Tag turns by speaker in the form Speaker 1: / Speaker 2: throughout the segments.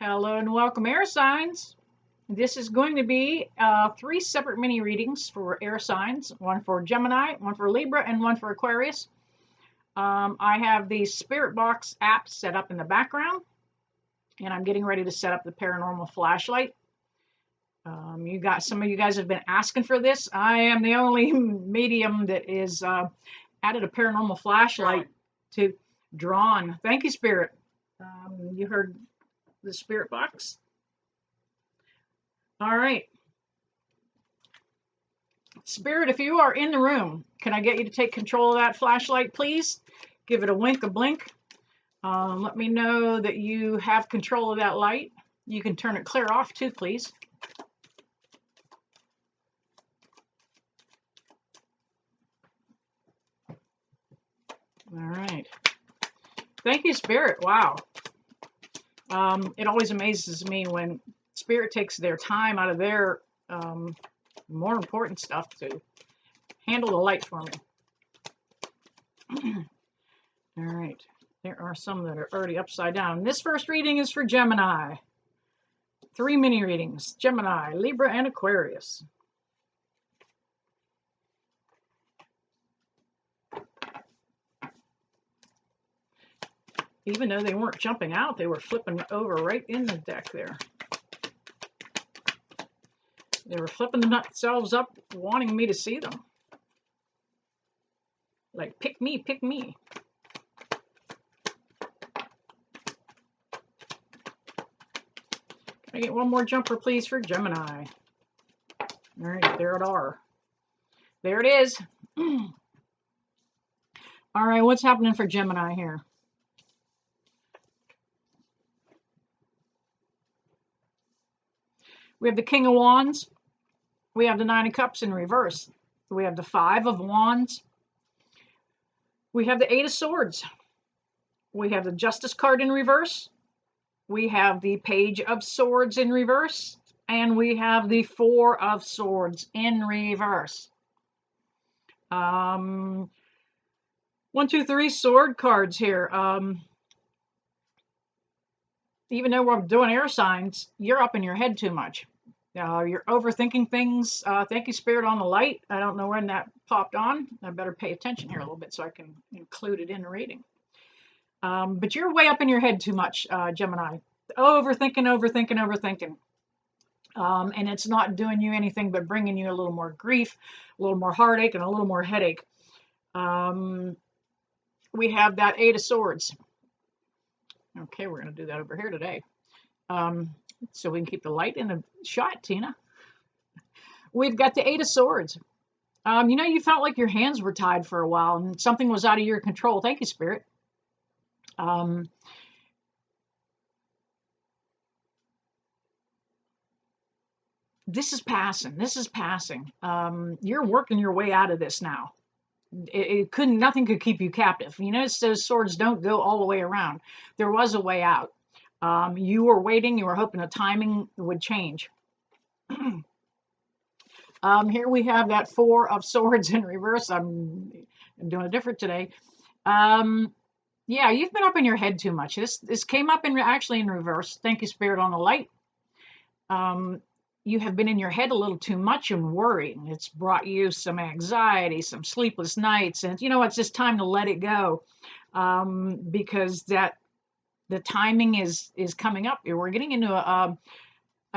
Speaker 1: Hello and welcome, air signs. This is going to be 3 separate mini readings for air signs, one for Gemini, one for Libra, and one for Aquarius. I have the Spirit Box app set up in the background, and I'm getting ready to set up the paranormal flashlight. Some of you guys have been asking for this. I am the only medium that is added a paranormal flashlight to drawn. Thank you, Spirit. You heard the Spirit Box. All right. Spirit, if you are in the room, can I get you to take control of that flashlight, please? Give it a wink, a blink. Let me know that you have control of that light. You can turn it clear off too, please. All right. Thank you, Spirit. Wow. It always amazes me when Spirit takes their time out of their more important stuff to handle the light for me. All right. There are some that are already upside down. This first reading is for Gemini. 3 mini readings. Gemini, Libra, and Aquarius. Even though they weren't jumping out, they were flipping over right in the deck there. They were flipping themselves up, wanting me to see them. Like, pick me, pick me. Can I get one more jumper, please, for Gemini? All right, there it are. There it is. All right, what's happening for Gemini here? We have the King of Wands. We have the 9 of Cups in reverse. We have the 5 of Wands. We have the 8 of Swords. We have the Justice card in reverse. We have the Page of Swords in reverse. And we have the 4 of Swords in reverse. 1, 2, 3 sword cards here. Even though we're doing air signs, you're up in your head too much. You're overthinking things. Thank you, Spirit, on the light. I don't know when that popped on. I better pay attention here a little bit so I can include it in the reading. But you're way up in your head too much, Gemini. Overthinking. And it's not doing you anything but bringing you a little more grief, a little more heartache, and a little more headache. We have that 8 of Swords. Okay, we're going to do that over here today. So we can keep the light in the shot, Tina. We've got the 8 of Swords. You know, you felt like your hands were tied for a while and something was out of your control. Thank you, Spirit. This is passing. This is passing. You're working your way out of this now. Nothing could keep you captive. You notice those swords don't go all the way around. There was a way out. You were waiting, you were hoping the timing would change. Here we have that 4 of Swords in reverse. I'm doing it different today. Yeah, you've been up in your head too much. This came up actually in reverse. Thank you, Spirit, on the light. You have been in your head a little too much and worrying. It's brought you some anxiety, some sleepless nights, and you know, it's just time to let it go, because the timing is coming up. We're getting into a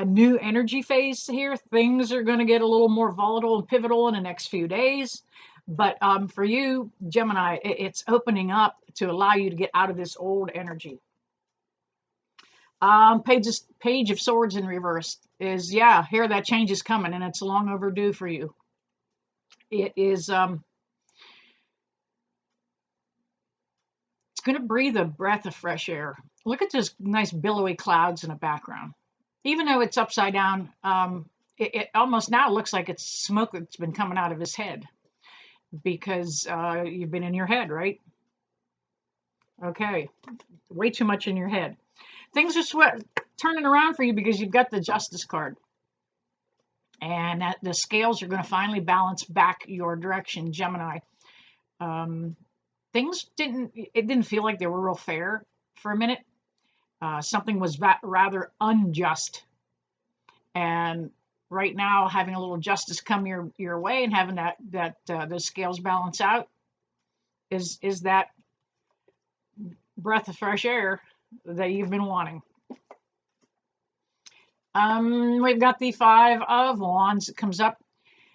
Speaker 1: new energy phase here. Things are going to get a little more volatile and pivotal in the next few days. But for you, Gemini, it's opening up to allow you to get out of this old energy. Page of Swords in reverse is, yeah, here that change is coming and it's long overdue for you. It is, it's going to breathe a breath of fresh air. Look at those nice billowy clouds in the background. Even though it's upside down, it almost now looks like it's smoke that's been coming out of his head because you've been in your head, right? Okay, way too much in your head. Things are turning around for you because you've got the Justice card. And the scales are going to finally balance back your direction, Gemini. Things didn't feel like they were real fair for a minute. Something was rather unjust. And right now, having a little justice come your way and having those scales balance out is that breath of fresh air that you've been wanting. We've got the Five of Wands that comes up.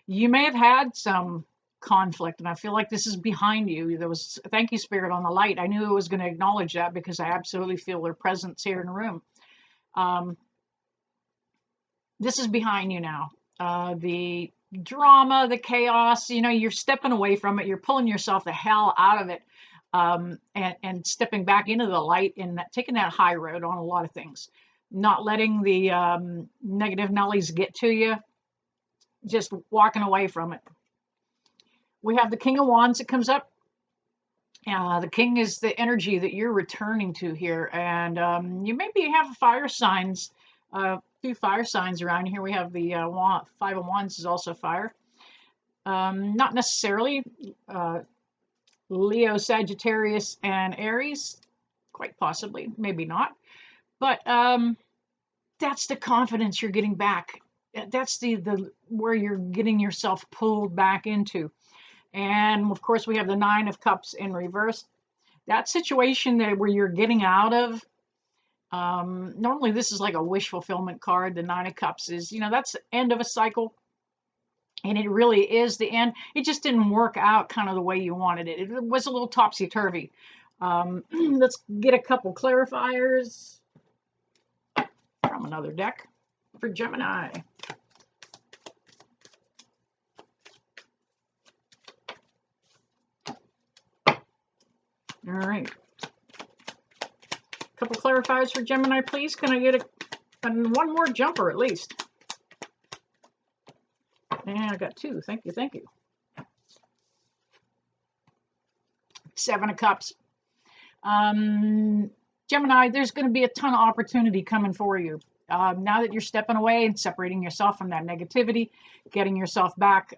Speaker 1: You may have had some conflict, and I feel like this is behind you. There was, thank you, Spirit, on the light. I knew it was going to acknowledge that because I absolutely feel their presence here in the room. This is behind you now. The drama, the chaos, you know, you're stepping away from it. You're pulling yourself the hell out of it, and stepping back into the light and taking that high road on a lot of things. Not letting the negative Nellies get to you. Just walking away from it. We have the King of Wands that comes up. The King is the energy that you're returning to here. And you maybe have fire signs, a few fire signs around here. We have the Five of Wands is also fire. Not necessarily Leo, Sagittarius, and Aries. Quite possibly, maybe not. But that's the confidence you're getting back. That's the where you're getting yourself pulled back into. And of course, we have the Nine of Cups in reverse. That situation there where you're getting out of, normally this is like a wish fulfillment card. The Nine of Cups is, you know, that's the end of a cycle. And it really is the end. It just didn't work out kind of the way you wanted it. It was a little topsy-turvy. Let's get a couple clarifiers from another deck for Gemini. All right. A couple clarifiers for Gemini, please. Can I get one more jumper at least? And I got two. Thank you, thank you. Seven of Cups. Gemini, there's going to be a ton of opportunity coming for you. Now that you're stepping away and separating yourself from that negativity, getting yourself back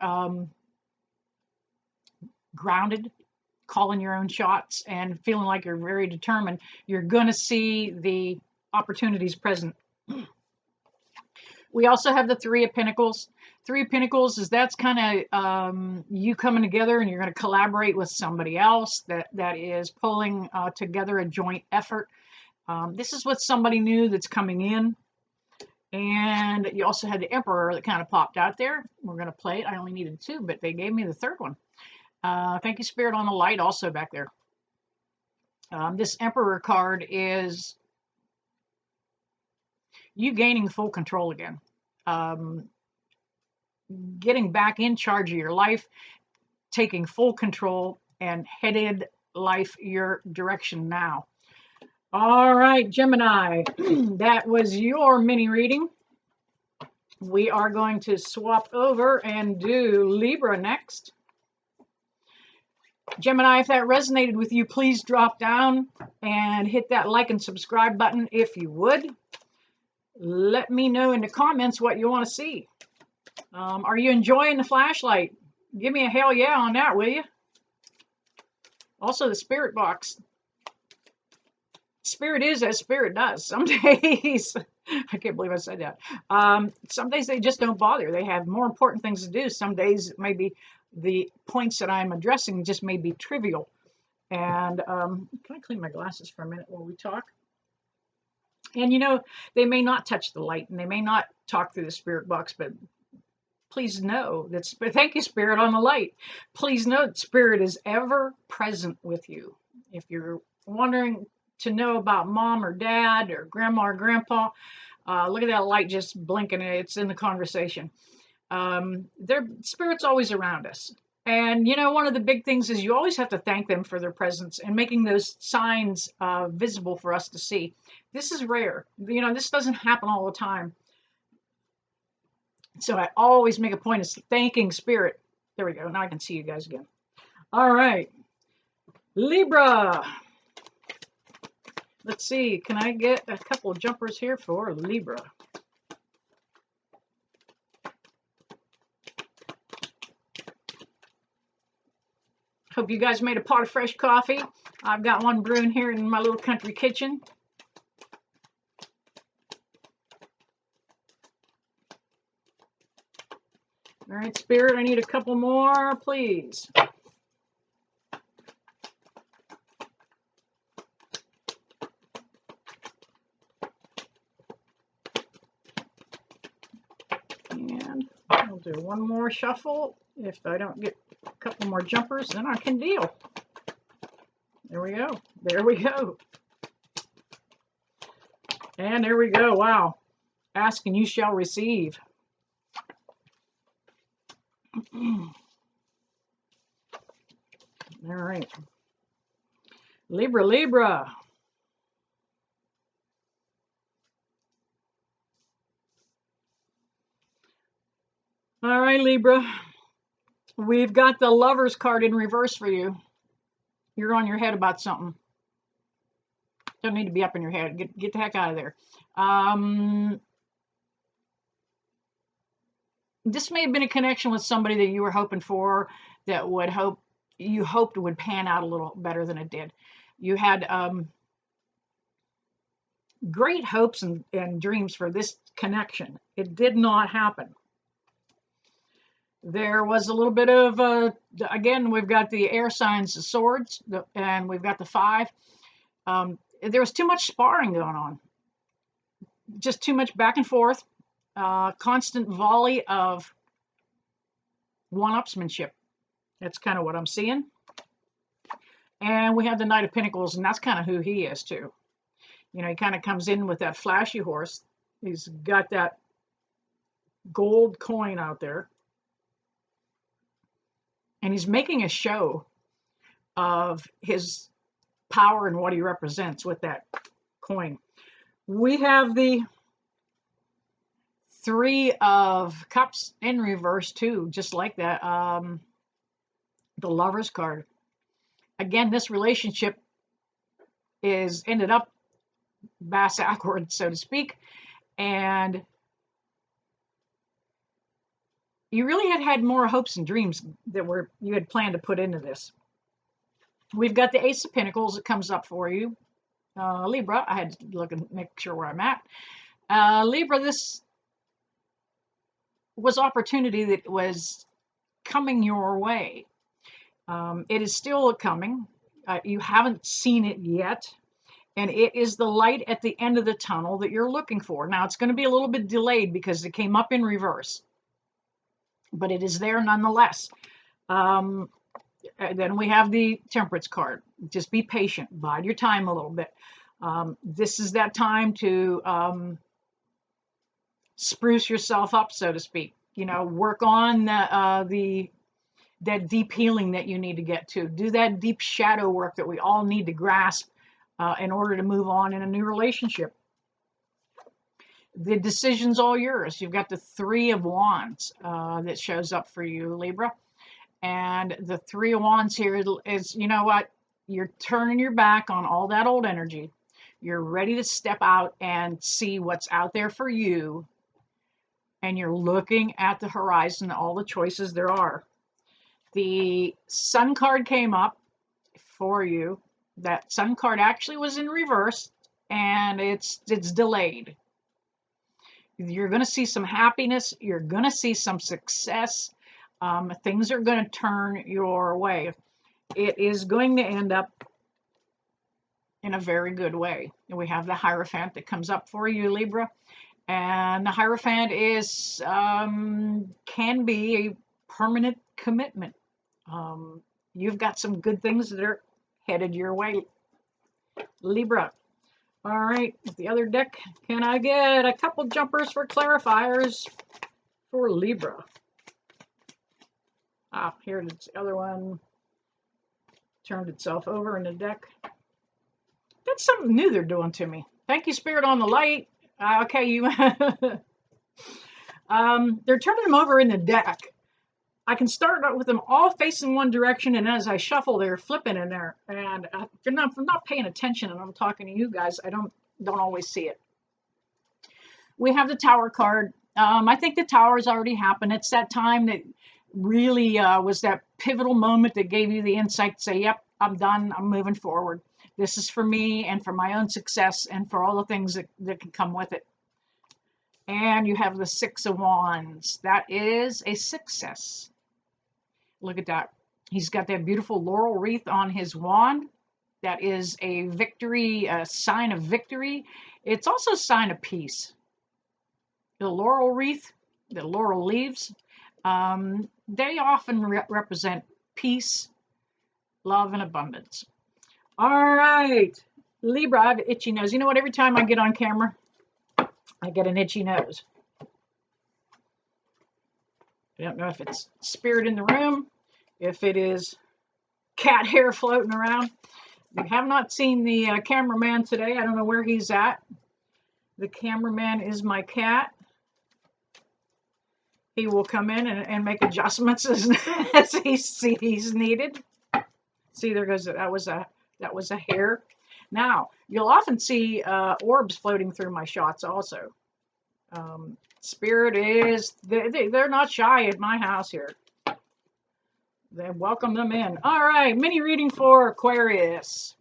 Speaker 1: grounded, calling your own shots, and feeling like you're very determined, you're going to see the opportunities present. We also have the Three of Pentacles. Three of Pentacles is that's kind of you coming together and you're going to collaborate with somebody else that is pulling together a joint effort. This is with somebody new that's coming in. And you also had the Emperor that kind of popped out there. We're going to play it. I only needed two, but they gave me the third one. Thank you, Spirit, on the light also back there. This Emperor card is you gaining full control again. Getting back in charge of your life, taking full control, and headed life your direction now. All right, Gemini, that was your mini reading. We are going to swap over and do Libra next. Gemini, if that resonated with you, please drop down and hit that like and subscribe button if you would. Let me know in the comments what you want to see. Are you enjoying the flashlight? Give me a hell yeah on that, will you? Also, the spirit box. Spirit is as spirit does. Some days, I can't believe I said that. Some days they just don't bother. They have more important things to do. Some days maybe the points that I'm addressing just may be trivial. And can I clean my glasses for a minute while we talk? And you know, they may not touch the light and they may not talk through the spirit box, but please know that, thank you, Spirit, on the light. Please know that Spirit is ever present with you. If you're wondering to know about mom or dad or grandma or grandpa, look at that light just blinking. It's in the conversation. Their Spirit's always around us. And, you know, one of the big things is you always have to thank them for their presence and making those signs visible for us to see. This is rare. You know, this doesn't happen all the time. So I always make a point of thanking Spirit. There we go. Now I can see you guys again. All right. Libra. Let's see. Can I get a couple of jumpers here for Libra? Hope you guys made a pot of fresh coffee. I've got one brewing here in my little country kitchen. All right, Spirit, I need a couple more, please. And I'll do one more shuffle. If I don't get a couple more jumpers, then I can deal. There we go. There we go. And there we go. Wow. Ask and you shall receive. All right. Libra, Libra. All right, Libra. We've got the Lover's card in reverse for you. You're on your head about something. Don't need to be up in your head. Get the heck out of there. This may have been a connection with somebody that you were hoping for, that you hoped would pan out a little better than it did. You had great hopes and dreams for this connection. It did not happen. There was a little bit of, again, we've got the air signs, the swords, and we've got the 5. There was too much sparring going on. Just too much back and forth. Constant volley of one-upsmanship. That's kind of what I'm seeing. And we have the Knight of Pentacles, and that's kind of who he is too. You know, he kind of comes in with that flashy horse. He's got that gold coin out there. And he's making a show of his power and what he represents with that coin. We have the 3 of Cups in reverse too, just like that. The Lover's card. Again, this relationship is ended up bass backward, so to speak, and you really had more hopes and dreams that you had planned to put into this. We've got the Ace of Pentacles that comes up for you, Libra. I had to look and make sure where I'm at. Libra, this was opportunity that was coming your way. It is still coming. You haven't seen it yet. And it is the light at the end of the tunnel that you're looking for. Now, it's going to be a little bit delayed because it came up in reverse. But it is there nonetheless. Then we have the Temperance card. Just be patient. Bide your time a little bit. This is that time to spruce yourself up, so to speak. You know, work on that deep healing that you need to get to. Do that deep shadow work that we all need to grasp in order to move on in a new relationship. The decision's all yours. You've got the 3 of Wands that shows up for you, Libra. And the 3 of Wands here is, you know what? You're turning your back on all that old energy. You're ready to step out and see what's out there for you. And you're looking at the horizon, all the choices there are. The Sun card came up for you. That Sun card actually was in reverse, and it's delayed. You're going to see some happiness. You're going to see some success. Things are going to turn your way. It is going to end up in a very good way. And we have the Hierophant that comes up for you, Libra. And the Hierophant is can be a permanent commitment. You've got some good things that are headed your way, Libra. All right, with the other deck, can I get a couple jumpers for clarifiers for Libra? Ah, here's the other one. Turned itself over in the deck. That's something new they're doing to me. Thank you, Spirit on the light. Okay, you. They're turning them over in the deck. I can start out with them all facing one direction, and as I shuffle, they're flipping in there. And if I'm not paying attention and I'm talking to you guys, I don't always see it. We have the Tower card. I think the Tower's already happened. It's that time that really was that pivotal moment that gave you the insight to say, yep, I'm done. I'm moving forward. This is for me and for my own success and for all the things that can come with it. And you have the Six of Wands. That is a success. Look at that. He's got that beautiful laurel wreath on his wand. That is a victory, a sign of victory. It's also a sign of peace. The laurel wreath, the laurel leaves, they often represent peace, love, and abundance. All right, Libra, I have an itchy nose. You know what? Every time I get on camera, I get an itchy nose. I don't know if it's spirit in the room, if it is cat hair floating around. We have not seen the cameraman today. I don't know where he's at. The cameraman is my cat. He will come in and make adjustments as he sees needed. See, there goes, that was a hair. Now, you'll often see orbs floating through my shots also. Spirit is, they're not shy at my house here. They welcome them in. All right, mini reading for Aquarius.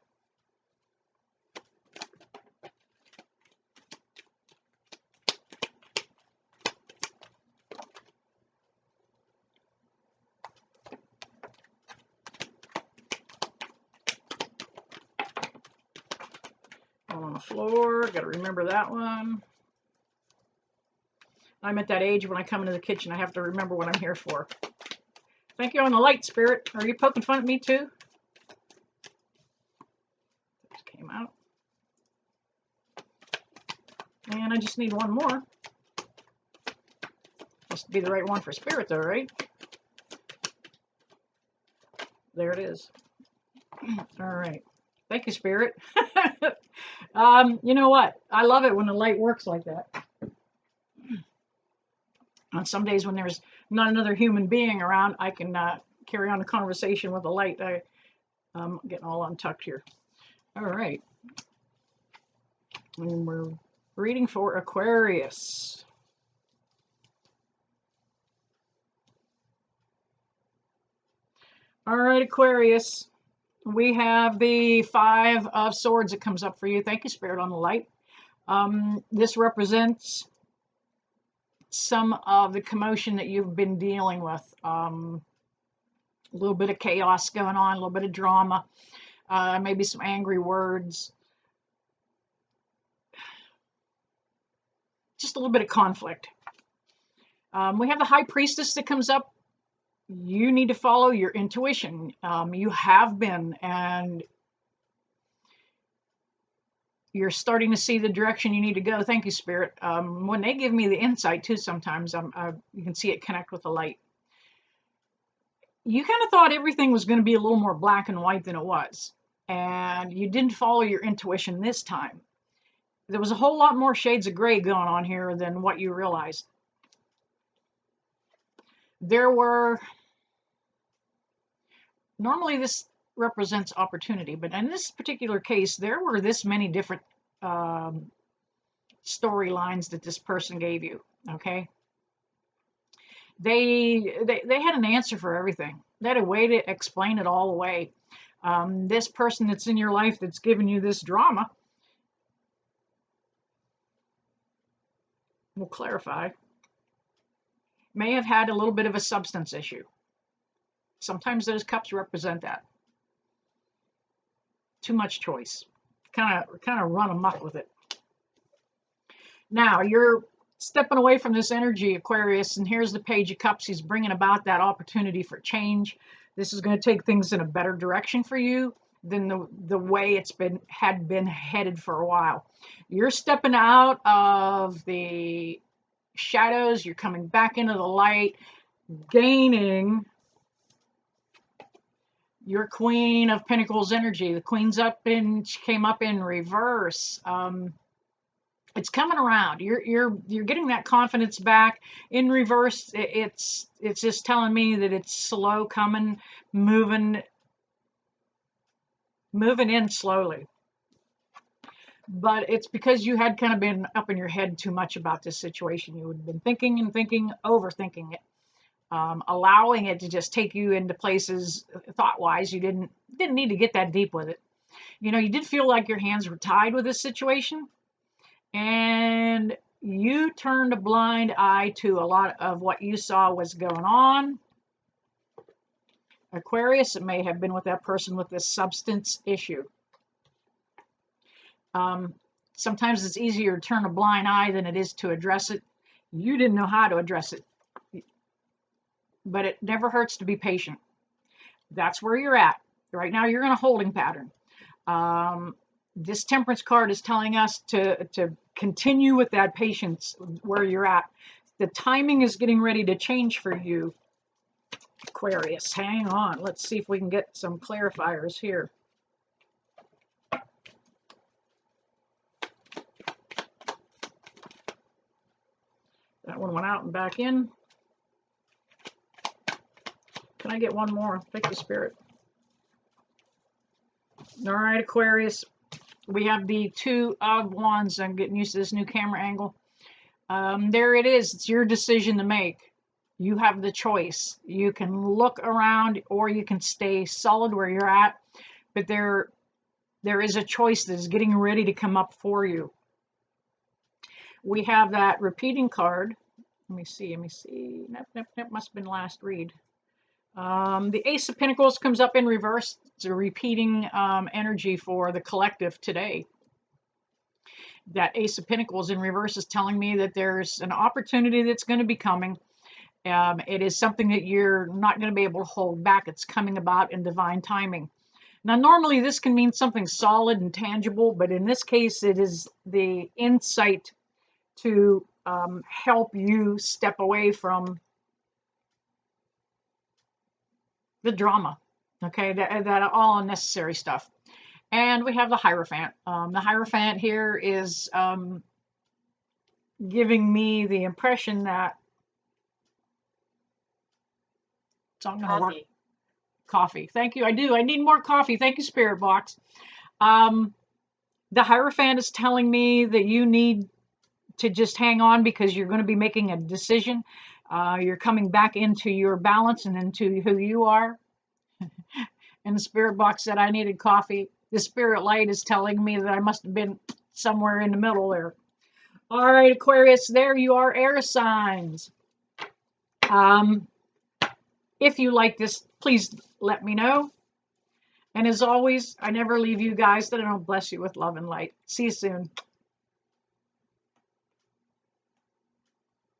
Speaker 1: On the floor, got to remember that one. I'm at that age when I come into the kitchen, I have to remember what I'm here for. Thank you on the light, Spirit. Are you poking fun at me too? This came out. And I just need one more. Has to be the right one for Spirit though, right? There it is. All right. Thank you, Spirit. You know what? I love it when the light works like that. On some days when there's not another human being around, I can carry on a conversation with the light. I'm getting all untucked here. All right. And we're reading for Aquarius. All right, Aquarius. We have the Five of Swords that comes up for you. Thank you, Spirit, on the light. This represents some of the commotion that you've been dealing with. A little bit of chaos going on, a little bit of drama, maybe some angry words. Just a little bit of conflict. We have the High Priestess that comes up. You need to follow your intuition. You have been, and you're starting to see the direction you need to go. Thank you, Spirit. When they give me the insight too, sometimes you can see it connect with the light. You kind of thought everything was going to be a little more black and white than it was, and you didn't follow your intuition this time. There was a whole lot more shades of gray going on here than what you realized. There were, normally this represents opportunity, but in this particular case, there were this many different storylines that this person gave you. Okay, they had an answer for everything. They had a way to explain it all away. This person that's in your life that's giving you this drama, we'll clarify, may have had a little bit of a substance issue. Sometimes those cups represent that. Too much choice. Kind of run amok with it. Now you're stepping away from this energy, Aquarius, and here's the Page of Cups. He's bringing about that opportunity for change. This is going to take things in a better direction for you than the way it's had been headed for a while. You're stepping out of the shadows. You're coming back into the light, gaining your Queen of Pentacles energy. The Queen's came up in reverse. It's coming around. You're getting that confidence back. In reverse, it's just telling me that it's slow coming, moving in slowly. But it's because you had kind of been up in your head too much about this situation. You had been thinking and thinking, overthinking it, allowing it to just take you into places thought-wise. You didn't need to get that deep with it. You know, you did feel like your hands were tied with this situation. And you turned a blind eye to a lot of what you saw was going on. Aquarius, it may have been with that person with this substance issue. Sometimes it's easier to turn a blind eye than it is to address it. You didn't know how to address it, but it never hurts to be patient. That's where you're at. Right now, you're in a holding pattern. This Temperance card is telling us to continue with that patience where you're at. The timing is getting ready to change for you, Aquarius. Hang on. Let's see if we can get some clarifiers here. That one went out and back in. Can I get one more? Thank you, Spirit. All right, Aquarius. We have the Two of Wands. I'm getting used to this new camera angle. There it is. It's your decision to make. You have the choice. You can look around or you can stay solid where you're at. But there is a choice that is getting ready to come up for you. We have that repeating card. Let me see. Nope. Must have been last read. The Ace of Pentacles comes up in reverse. It's a repeating energy for the collective today. That Ace of Pentacles in reverse is telling me that there's an opportunity that's going to be coming. It is something that you're not going to be able to hold back. It's coming about in divine timing. Now, normally this can mean something solid and tangible, but in this case, it is the insight to help you step away from the drama, okay, that all unnecessary stuff. And we have the Hierophant. The Hierophant here is giving me the impression that it's all going to work. Coffee. Thank you. I do. I need more coffee. Thank you, Spirit Box. The Hierophant is telling me that you need to just hang on because you're going to be making a decision. You're coming back into your balance and into who you are. And the Spirit Box said I needed coffee. The Spirit Light is telling me that I must have been somewhere in the middle there. All right, Aquarius, there you are, air signs. If you like this, please let me know. And as always, I never leave you guys that I don't bless you with love and light. See you soon.